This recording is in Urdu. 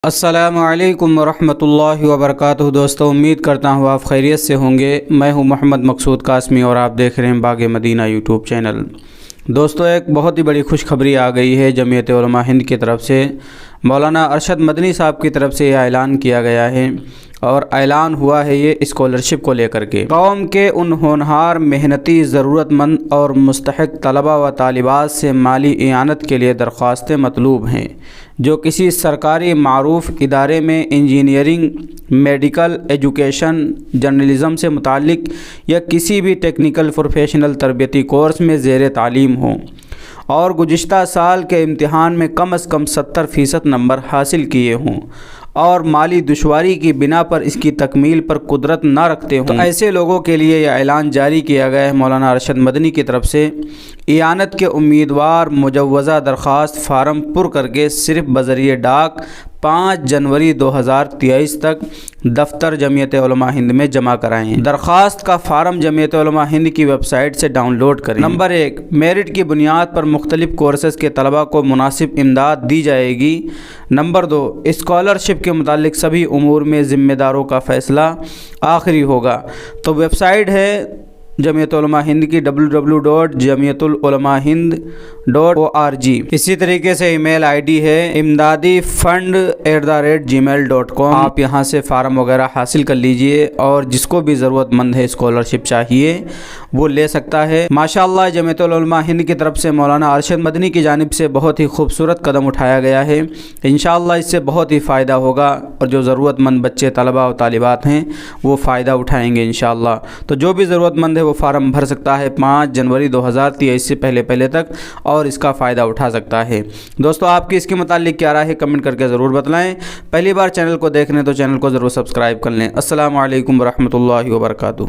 السلام علیکم ورحمۃ اللہ وبرکاتہ۔ دوستو، امید کرتا ہوں آپ خیریت سے ہوں گے۔ میں ہوں محمد مقصود قاسمی اور آپ دیکھ رہے ہیں باغ مدینہ یوٹیوب چینل۔ دوستو، ایک بہت ہی بڑی خوشخبری آ گئی ہے جمعیت علماء ہند کی طرف سے۔ مولانا ارشد مدنی صاحب کی طرف سے یہ اعلان کیا گیا ہے اور اعلان ہوا ہے یہ اسکالرشپ کو لے کر کے۔ قوم کے ان ہونہار، محنتی، ضرورت مند اور مستحق طلباء و طالبات سے مالی اعانت کے لیے درخواستیں مطلوب ہیں جو کسی سرکاری معروف ادارے میں انجینئرنگ، میڈیکل، ایجوکیشن، جرنلزم سے متعلق یا کسی بھی ٹیکنیکل پروفیشنل تربیتی کورس میں زیر تعلیم ہوں اور گزشتہ سال کے امتحان میں کم از کم 70% نمبر حاصل کیے ہوں اور مالی دشواری کی بنا پر اس کی تکمیل پر قدرت نہ رکھتے ہوں، تو ایسے لوگوں کے لیے یہ اعلان جاری کیا گیا ہے مولانا ارشد مدنی کی طرف سے۔ اعانت کے امیدوار مجوزہ درخواست فارم پر کر کے صرف بذریعہ ڈاک 5 جنوری 2023 تک دفتر جمعیت علماء ہند میں جمع کرائیں۔ درخواست کا فارم جمعیت علماء ہند کی ویب سائٹ سے ڈاؤن لوڈ کریں۔ نمبر 1، میرٹ کی بنیاد پر مختلف کورسز کے طلباء کو مناسب امداد دی جائے گی۔ نمبر 2، اسکالرشپ کے متعلق سبھی امور میں ذمہ داروں کا فیصلہ آخری ہوگا۔ تو ویب سائٹ ہے جمعیت علماء ہند کی www.jamiatul-ulama-hind.org۔ اسی طریقے سے ای میل آئی ڈی ہے imdadifund@gmail.com۔ آپ یہاں سے فارم وغیرہ حاصل کر لیجئے اور جس کو بھی ضرورت مند ہے اسکالرشپ چاہیے وہ لے سکتا ہے۔ ماشاءاللہ جمعیت علماء ہند کی طرف سے مولانا ارشد مدنی کی جانب سے بہت ہی خوبصورت قدم اٹھایا گیا ہے۔ انشاءاللہ اس سے بہت ہی فائدہ ہوگا اور جو ضرورت مند بچے، طلباء و طالبات ہیں وہ فائدہ اٹھائیں گے انشاءاللہ۔ تو جو بھی ضرورت مند ہے وہ فارم بھر سکتا ہے 5 جنوری 2023 سے پہلے تک اور اس کا فائدہ اٹھا سکتا ہے۔ دوستو، آپ کی اس کے متعلق کیا رائے ہے کمنٹ کر کے ضرور بتلائیں۔ پہلی بار چینل کو دیکھ رہے ہیں تو چینل کو ضرور سبسکرائب کر لیں۔ السلام علیکم ورحمۃ اللہ وبرکاتہ۔